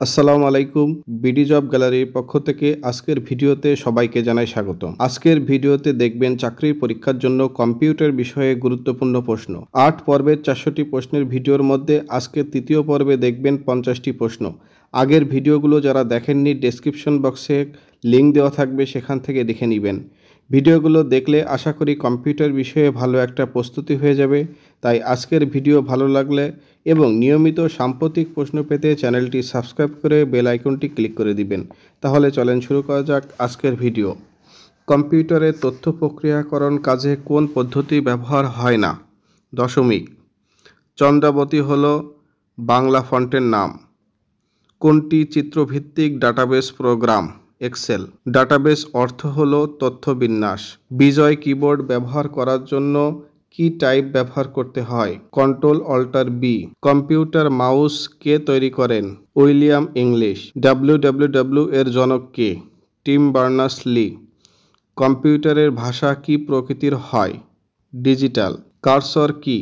আসসালামু আলাইকুম। BD job গ্যালারির পক্ষ থেকে আজকের ভিডিওতে সবাইকে জানাই স্বাগত। আজকের ভিডিওতে দেখবেন চাকরির পরীক্ষার জন্য কম্পিউটার বিষয়ে গুরুত্বপূর্ণ প্রশ্ন। 8 পর্বের 400টি প্রশ্নের ভিডিওর মধ্যে আজকের তৃতীয় পর্বে দেখবেন 50টি প্রশ্ন। আগের ভিডিওগুলো যারা দেখেননি ডেসক্রিপশন বক্সে লিঙ্ক দেওয়া থাকবে, সেখান থেকে দেখে নেবেন। ভিডিওগুলো দেখলে আশা করি কম্পিউটার বিষয়ে ভালো একটা প্রস্তুতি হয়ে যাবে। তাই আজকের ভিডিও ভালো লাগলে এবং নিয়মিত সাম্প্রতিক প্রশ্ন পেতে চ্যানেলটি সাবস্ক্রাইব করে বেল আইকনটি ক্লিক করে দিবেন। তাহলে চলেন শুরু করা যাক আজকের ভিডিও। কম্পিউটারে তথ্য প্রক্রিয়াকরণ কাজে কোন পদ্ধতি ব্যবহার হয় না? দশমিক। চন্দ্রাবতী হলো বাংলা ফন্টের নাম। কোনটি চিত্রভিত্তিক ডাটাবেস প্রোগ্রাম? এক্সেল। ডাটাবেস অর্থ হলো তথ্য বিন্যাস। বিজয় কিবোর্ড ব্যবহার করার জন্য কি টাইপ ব্যবহার করতে হয়? Control alter B. Computer mouse কে তৈরি করেন? William English. ডাব্লিউডাব্লিউডাব্লিউ এর জনক কে? Team Berners-Lee. কম্পিউটারের ভাষা কি প্রকৃতির হয়? ডিজিটাল। কার্সর কি?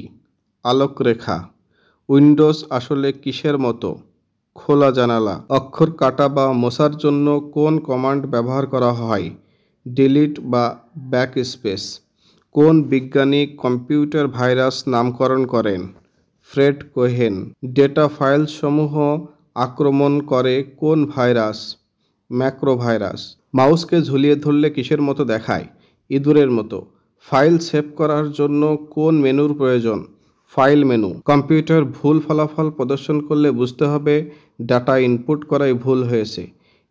আলোকরেখা। উইন্ডোজ আসলে কিসের মতো? খোলা জানালা। অক্ষর কাটা বা মোছার জন্য কোন কমান্ড ব্যবহার করা হয়? ডিলিট বা ব্যাকস্পেস। কোন বিজ্ঞানী কম্পিউটার ভাইরাস নামকরণ করেন? Fred Cohen. ডেটা ফাইলসমূহ আক্রমণ করে কোন ভাইরাস? ম্যাক্রোভাইরাস। মাউসকে ঝুলিয়ে ধরলে কিসের মতো দেখায়? ইঁদুরের মতো। ফাইল সেভ করার জন্য কোন মেনুর প্রয়োজন? File menu. কম্পিউটার ভুল ফলাফল প্রদর্শন করলে বুঝতে হবে ডাটা ইনপুট করাই ভুল হয়েছে।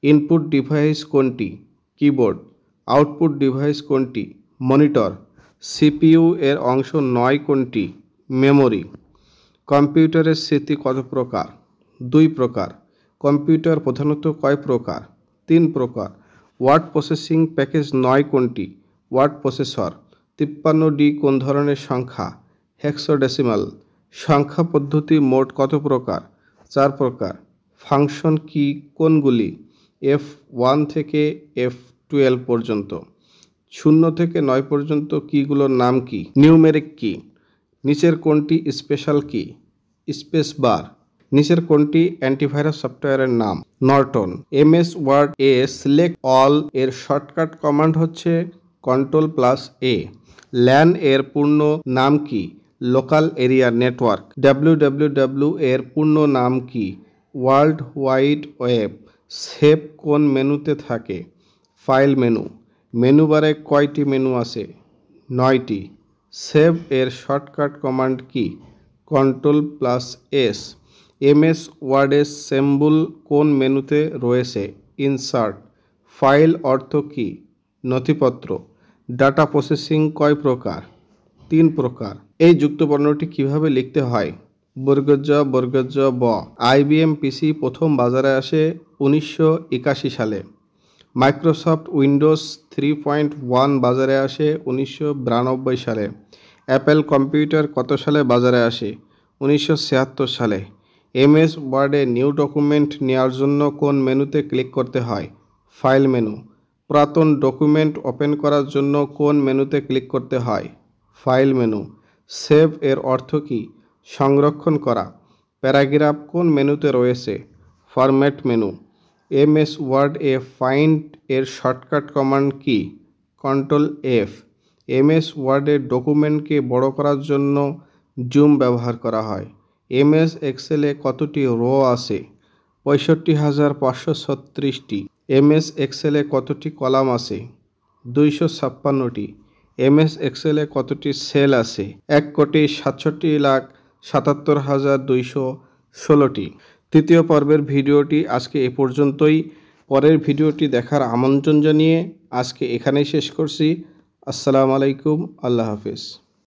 ইনপুট ডিভাইস কোনটি? কিবোর্ড। আউটপুট ডিভাইস কোনটি? মনিটর। সিপিইউ এর অংশ নয় কোনটি? মেমোরি। কম্পিউটারের স্মৃতি কত প্রকার? 2 প্রকার। কম্পিউটার প্রধানত কয় প্রকার? 3 প্রকার। ওয়ার্ড প্রসেসিং প্যাকেজ নয় কোনটি? Word processor. 53D কোন ধরনের সংখ্যা? হেক্সাডেসিমাল। সংখ্যা পদ্ধতি মোট কত প্রকার? 4 প্রকার। ফাংশন কি কোনগুলি? F1 থেকে F12 পর্যন্ত। 0 থেকে 9 পর্যন্ত কিগুলোর নাম কি? নিউমেরিক কি। নিচের কোনটি স্পেশাল কি? Space bar. নিচের কোনটি অ্যান্টিভাইরাস সফটওয়্যারের নাম? Norton. MS word A select all এর শর্টকাট কমান্ড হচ্ছে Ctrl+A। ল্যান এর পূর্ণ নাম কি? Local area network. ডাব্লিউডাব্লিউডাব্লিউ এর পূর্ণ নাম কি? World wide web. সেভ কোন মেনুতে থাকে? File menu. মেনু বারে কয়টি মেনু আছে? 9টি। সেভ এর শর্টকাট কমান্ড কি? Ctrl+S। এমএস ওয়ার্ডের সিম্বল কোন মেনুতে রয়েছে? ইনসার্ট। ফাইল অর্থ কি? নথিপত্র। ডাটা প্রসেসিং কয় প্রকার? 3 প্রকার। এই যুক্তবর্ণটি কিভাবে লিখতে হয়? বর্গজ বর্গজ ব। আইবিএম পিসি প্রথম বাজারে আসে 1981 সালে। মাইক্রোসফট উইন্ডোজ 3.1 বাজারে আসে 1992 সালে। অ্যাপেল কম্পিউটার কত সালে বাজারে আসে? 1976 সালে। এমএস ওয়ার্ডে নিউ ডকুমেন্ট নেওয়ার জন্য কোন মেনুতে ক্লিক করতে হয়? File menu. পুরাতন ডকুমেন্ট ওপেন করার জন্য কোন মেনুতে ক্লিক করতে হয়? File menu. সেভ এর অর্থ কি? সংরক্ষণ করা। প্যারাগ্রাফ কোন মেনুতে রয়েছে? Format menu. এমএস ওয়ার্ড এ ফাইন্ড এর শর্টকাট কমান্ড কি? Ctrl+F। এমএস ওয়ার্ডের ডকুমেন্টকে বড় করার জন্য জুম ব্যবহার করা হয়। এমএস এক্সেলে কতটি রো আছে? 65,536টি। এমএস এক্সেলে কতটি কলাম আছে? 256টি। এমএস এক্সেলে কতটি সেল আছে? 1,67,77,216টি। তৃতীয় পর্বের ভিডিওটি আজকে এ পর্যন্তই। পরের ভিডিওটি দেখার আমন্ত্রণ জানিয়ে আজকে এখানেই শেষ করছি। আসসালামু আলাইকুম। আল্লাহ হাফেজ।